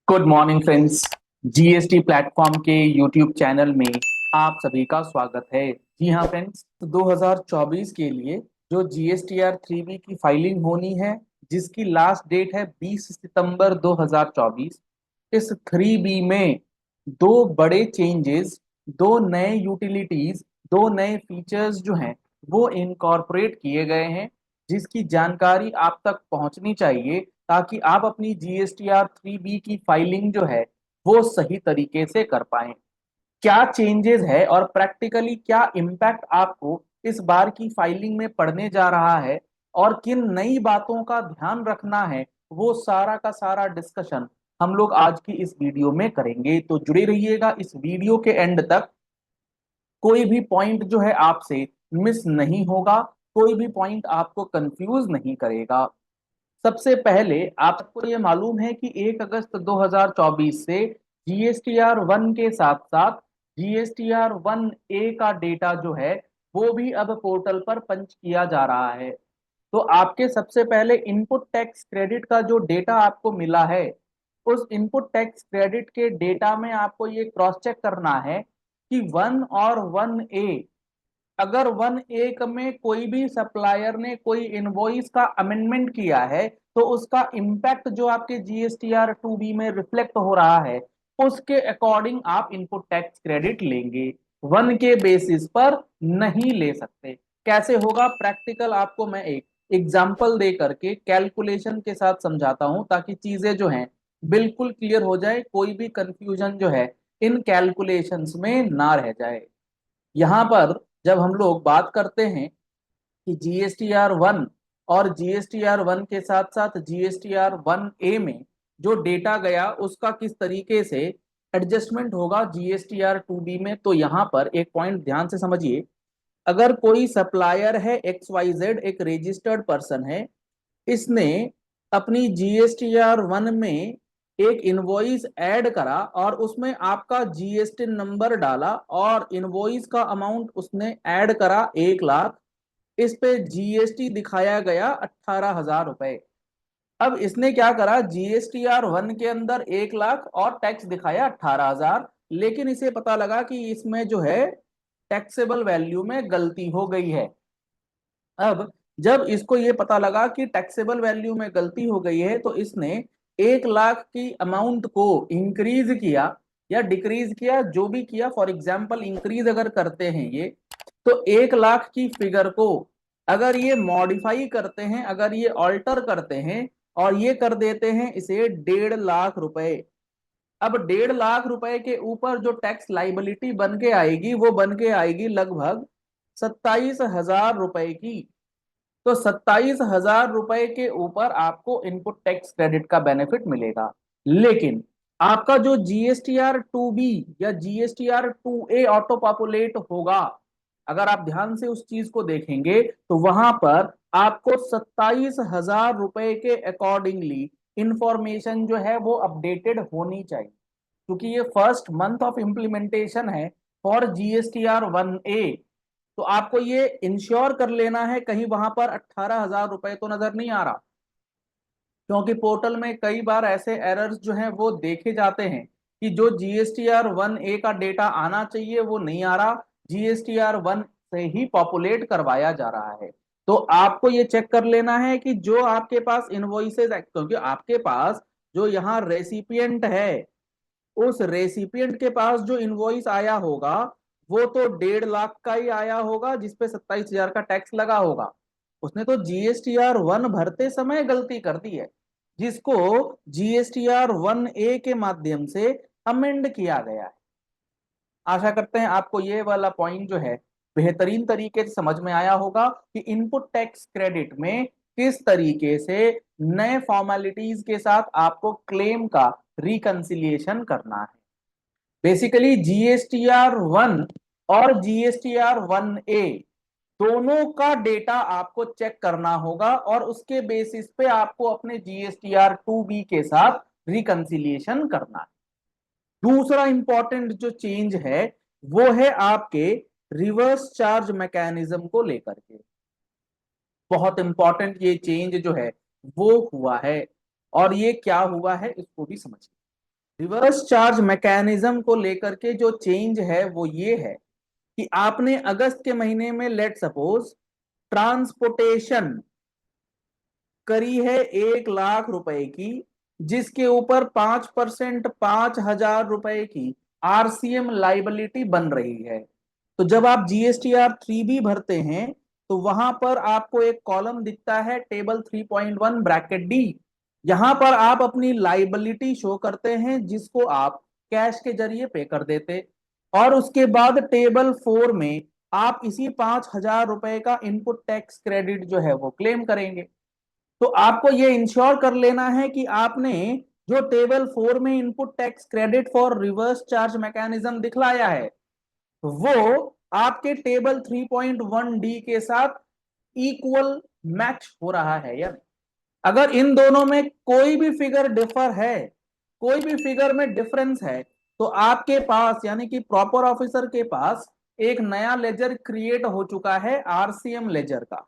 Good morning friends. GST platform के YouTube channel में आप सभी का स्वागत है। जी हाँ फ्रेंड्स, 2024 के लिए जो जीएसटीआर 3B की फाइलिंग होनी है, जिसकी लास्ट डेट है 20 सितंबर 2024। इस 3B में दो बड़े चेंजेस, दो नए यूटिलिटीज, दो नए फीचर्स जो हैं वो इनकॉर्पोरेट किए गए हैं, जिसकी जानकारी आप तक पहुंचनी चाहिए ताकि आप अपनी जीएसटीआर 3B की फाइलिंग जो है वो सही तरीके से कर पाएं। क्या चेंजेस है और प्रैक्टिकली क्या इम्पैक्ट आपको इस बार की फाइलिंग में पड़ने जा रहा है और किन नई बातों का ध्यान रखना है, वो सारा का सारा डिस्कशन हम लोग आज की इस वीडियो में करेंगे। तो जुड़े रहिएगा इस वीडियो के एंड तक। कोई भी पॉइंट जो है आपसे मिस नहीं होगा, कोई भी पॉइंट आपको कंफ्यूज नहीं करेगा। सबसे पहले आपको ये मालूम है कि 1 अगस्त 2024 से जीएसटीआर 1 के साथ साथ जीएसटीआर 1A का डेटा जो है वो भी अब पोर्टल पर पंच किया जा रहा है। तो आपके सबसे पहले इनपुट टैक्स क्रेडिट का जो डेटा आपको मिला है, उस इनपुट टैक्स क्रेडिट के डेटा में आपको ये क्रॉस चेक करना है कि 1 और 1A, अगर 1A में कोई भी सप्लायर ने कोई इनवॉइस का अमेंडमेंट किया है तो उसका इम्पैक्ट जो आपके जीएसटीआर 2B में रिफ्लेक्ट हो रहा है, उसके अकॉर्डिंग आप इनपुट टैक्स क्रेडिट लेंगे। 1 के बेसिस पर नहीं ले सकते। कैसे होगा प्रैक्टिकल, आपको मैं एक एग्जाम्पल दे करके कैलकुलेशन के साथ समझाता हूं ताकि चीजें जो हैं बिल्कुल क्लियर हो जाए, कोई भी कंफ्यूजन जो है इन कैलकुलेशंस में ना रह जाए। यहाँ पर जब हम लोग बात करते हैं कि जीएसटीआर 1 और जीएसटीआर 1 के साथ साथ जीएसटीआर 1A में जो डेटा गया उसका किस तरीके से एडजस्टमेंट होगा जीएसटीआर 2B में, तो यहाँ पर एक पॉइंट ध्यान से समझिए। अगर कोई सप्लायर है XYZ, एक रजिस्टर्ड पर्सन है, इसने अपनी जीएसटीआर 1 में एक इनवॉइस ऐड करा और उसमें आपका जीएसटी नंबर डाला और इनवॉइस का अमाउंट उसने ऐड करा 1 लाख। इस पे जीएसटी दिखाया गया 18,000 रुपए। अब इसने क्या करा, जीएसटीआर 1 के अंदर 1 लाख और टैक्स दिखाया 18,000, लेकिन इसे पता लगा कि इसमें जो है टैक्सेबल वैल्यू में गलती हो गई है। अब जब इसको ये पता लगा कि टैक्सेबल वैल्यू में गलती हो गई है तो इसने 1 लाख की अमाउंट को इंक्रीज किया या डिक्रीज किया, जो भी किया। फॉर एग्जाम्पल इंक्रीज अगर करते हैं ये, तो 1 लाख की फिगर को अगर ये मॉडिफाई करते हैं, अगर ये ऑल्टर करते हैं और ये कर देते हैं इसे 1.5 लाख रुपए। अब 1.5 लाख रुपए के ऊपर जो टैक्स लाइबिलिटी बन के आएगी वो बन के आएगी लगभग 27,000 रुपए की। तो 27,000 रुपए के ऊपर आपको इनपुट टैक्स क्रेडिट का बेनिफिट मिलेगा। लेकिन आपका जो जीएसटीआर 2B या जीएसटीआर 2A ऑटो पॉपुलेट होगा, अगर आप ध्यान से उस चीज को देखेंगे तो वहां पर आपको 27,000 रुपए के अकॉर्डिंगली इंफॉर्मेशन जो है वो अपडेटेड होनी चाहिए, क्योंकि ये फर्स्ट मंथ ऑफ इम्प्लीमेंटेशन है फॉर जीएसटीआर 1A। तो आपको ये इंश्योर कर लेना है कहीं वहां पर 18,000 रुपए तो नजर नहीं आ रहा, क्योंकि पोर्टल में कई बार ऐसे एरर्स जो हैं वो देखे जाते हैं कि जो जीएसटीआर 1A का डेटा आना चाहिए वो नहीं आ रहा, जीएसटीआर 1 से ही पॉपुलेट करवाया जा रहा है। तो आपको ये चेक कर लेना है कि जो आपके पास इनवॉइसेज, क्योंकि आपके पास जो यहाँ रेसिपिएंट है, उस रेसिपिएंट के पास जो इनवॉइस आया होगा वो तो 1.5 लाख का ही आया होगा, जिसपे 27,000 का टैक्स लगा होगा। उसने तो जीएसटीआर 1 भरते समय गलती कर दी है, जिसको जीएसटीआर 1A के माध्यम से अमेंड किया गया है। आशा करते हैं आपको ये वाला पॉइंट जो है बेहतरीन तरीके से समझ में आया होगा कि इनपुट टैक्स क्रेडिट में किस तरीके से नए फॉर्मेलिटीज के साथ आपको क्लेम का रिकंसिलिएशन करना है। बेसिकली जीएसटीआर 1 और जीएसटीआर 1A दोनों का डेटा आपको चेक करना होगा और उसके बेसिस पे आपको अपने जीएसटीआर 2B के साथ रिकंसिलिएशन करना है। दूसरा इंपॉर्टेंट जो चेंज है वो है आपके रिवर्स चार्ज मैकेनिज्म को लेकर के। बहुत इंपॉर्टेंट ये चेंज जो है वो हुआ है, और ये क्या हुआ है इसको भी समझिए। रिवर्स चार्ज मैकेनिज्म को लेकर के जो चेंज है वो ये है कि आपने अगस्त के महीने में लेट सपोज ट्रांसपोर्टेशन करी है 1 लाख रुपए की, जिसके ऊपर 5%, 5,000 रुपए की आरसीएम लाइबिलिटी बन रही है। तो जब आप GSTR 3B भरते हैं तो वहां पर आपको एक कॉलम दिखता है टेबल 3.1 ब्रैकेट डी। यहां पर आप अपनी लाइबिलिटी शो करते हैं जिसको आप कैश के जरिए पे कर देते, और उसके बाद टेबल 4 में आप इसी 5,000 रुपए का इनपुट टैक्स क्रेडिट जो है वो क्लेम करेंगे। तो आपको ये इंश्योर कर लेना है कि आपने जो टेबल 4 में input tax credit for reverse charge mechanism दिखलाया है वो आपके टेबल 3.1 डी के साथ इक्वल मैच हो रहा है या नहीं। अगर इन दोनों में कोई भी फिगर डिफर है, कोई भी फिगर में डिफरेंस है, तो आपके पास यानी कि प्रॉपर ऑफिसर के पास एक नया लेजर क्रिएट हो चुका है आरसीएम लेजर का।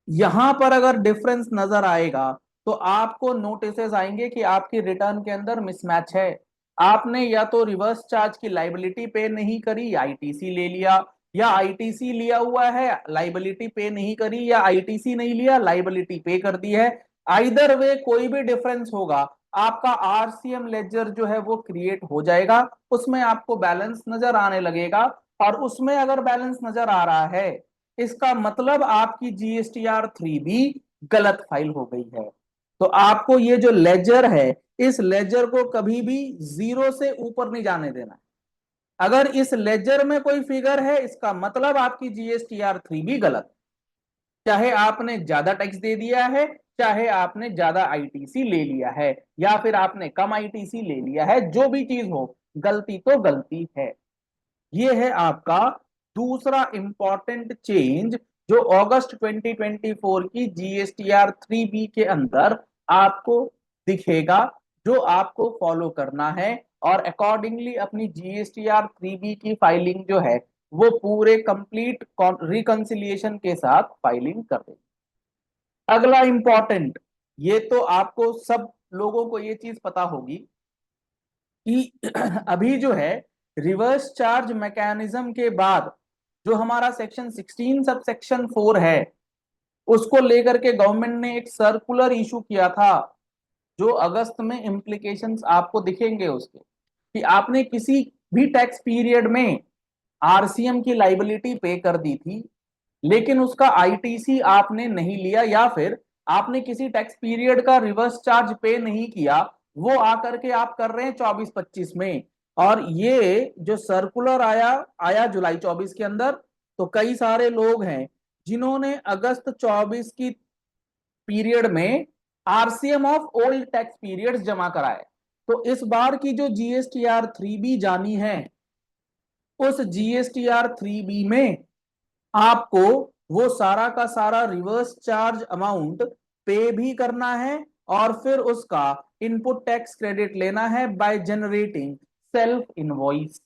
यहां पर अगर डिफरेंस नजर आएगा तो आपको नोटिसेस आएंगे कि आपकी रिटर्न के अंदर मिसमैच है। आपने या तो रिवर्स चार्ज की लाइबिलिटी पे नहीं करी, आईटीसी ले लिया, या आईटीसी लिया हुआ है लाइबिलिटी पे नहीं करी, या आईटीसी नहीं लिया लाइबिलिटी पे कर दी है। आइदर वे कोई भी डिफरेंस होगा, आपका आरसीएम लेजर जो है वो क्रिएट हो जाएगा, उसमें आपको बैलेंस नजर आने लगेगा। और उसमें अगर बैलेंस नजर आ रहा है इसका मतलब आपकी GSTR 3B गलत फाइल हो गई है। तो आपको ये जो लेजर है इस लेजर को कभी भी 0 से ऊपर नहीं जाने देना। अगर इस लेजर में कोई फिगर है इसका मतलब आपकी GSTR 3B गलत, चाहे आपने ज्यादा टैक्स दे दिया है, चाहे आपने ज्यादा आईटीसी ले लिया है, या फिर आपने कम आईटीसी ले लिया है, जो भी चीज हो गलती तो गलती है। ये है आपका दूसरा इंपॉर्टेंट चेंज जो अगस्त 2024 की GSTR 3B के अंदर आपको दिखेगा, जो आपको फॉलो करना है और अकॉर्डिंगली अपनी GSTR 3B की फाइलिंग जो है वो पूरे कंप्लीट रिकंसिलिएशन के साथ फाइलिंग कर दें। अगला इंपॉर्टेंट, ये तो आपको सब लोगों को ये चीज पता होगी कि अभी जो है रिवर्स चार्ज मैकेनिज्म के बाद जो हमारा सेक्शन 16 सब सेक्शन 4 है उसको लेकर के गवर्नमेंट ने एक सर्कुलर इशू किया था, जो अगस्त में इम्प्लीकेशंस आपको दिखेंगे उसके, कि आपने किसी भी टैक्स पीरियड में आरसीएम की लाइबिलिटी पे कर दी थी लेकिन उसका आईटीसी आपने नहीं लिया, या फिर आपने किसी टैक्स पीरियड का रिवर्स चार्ज पे नहीं किया, वो आकर के आप कर रहे हैं 24-25 में। और ये जो सर्कुलर आया आया जुलाई 24 के अंदर, तो कई सारे लोग हैं जिन्होंने अगस्त 24 की पीरियड में RCM of old tax periods जमा कराए। तो इस बार की जो GSTR 3B जानी है उस GSTR 3B में आपको वो सारा का सारा रिवर्स चार्ज अमाउंट पे भी करना है और फिर उसका इनपुट टैक्स क्रेडिट लेना है बाय जनरेटिंग सेल्फ इनवॉइस।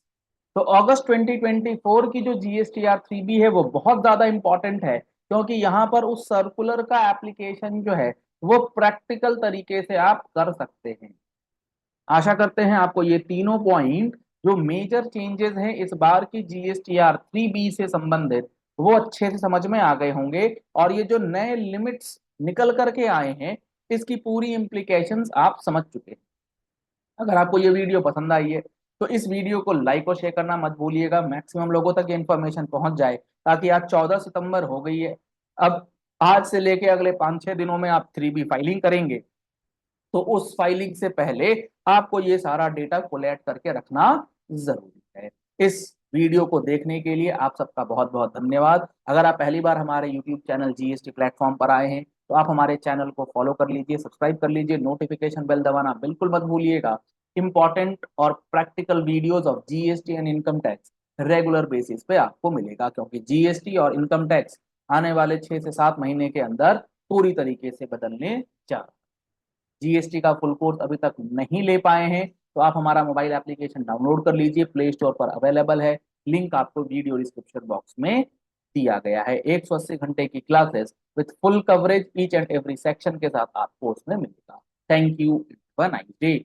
तो अगस्त 2024 की जो GSTR 3B है वो बहुत ज्यादा इंपॉर्टेंट है, क्योंकि यहां पर उस सर्कुलर का एप्लीकेशन जो है वो प्रैक्टिकल तरीके से आप कर सकते हैं। आशा करते हैं आपको ये तीनों पॉइंट जो मेजर चेंजेस हैं इस बार की GSTR 3B से संबंधित वो अच्छे से समझ में आ गए होंगे, और ये जो नए लिमिट्स निकल करके आए हैं इसकी पूरी इम्प्लीकेशंस आप समझ चुके हैं। अगर आपको ये वीडियो पसंद आई है तो इस वीडियो को लाइक और शेयर करना मत भूलिएगा, मैक्सिमम लोगों तक ये इन्फॉर्मेशन पहुंच जाए, ताकि आज 14 सितंबर हो गई है। अब आज से लेके अगले 5-6 दिनों में आप 3B फाइलिंग करेंगे, तो उस फाइलिंग से पहले आपको ये सारा डेटा कोलेक्ट करके रखना जरूरी है। इस वीडियो को देखने के लिए आप सबका बहुत बहुत धन्यवाद। अगर आप पहली बार हमारे यूट्यूब चैनल जीएसटी प्लेटफॉर्म पर आए हैं तो आप हमारे चैनल को फॉलो कर लीजिए, सब्सक्राइब कर लीजिए, नोटिफिकेशन बेल दबाना बिल्कुल मत भूलिएगा। इंपॉर्टेंट और practical videos of GST and income tax regular basis पे आपको मिलेगा, क्योंकि जीएसटी और इनकम टैक्स आने वाले 6 से 7 महीने के अंदर पूरी तरीके से बदलने जा। जीएसटी का फुल कोर्स अभी तक नहीं ले पाए हैं तो आप हमारा मोबाइल एप्लीकेशन डाउनलोड कर लीजिए, प्ले स्टोर पर अवेलेबल है, लिंक आपको वीडियो डिस्क्रिप्शन बॉक्स में दिया गया है। 180 घंटे की classes with full coverage each and every section के साथ आपको उसमें मिलेगा। Thank you, nice day.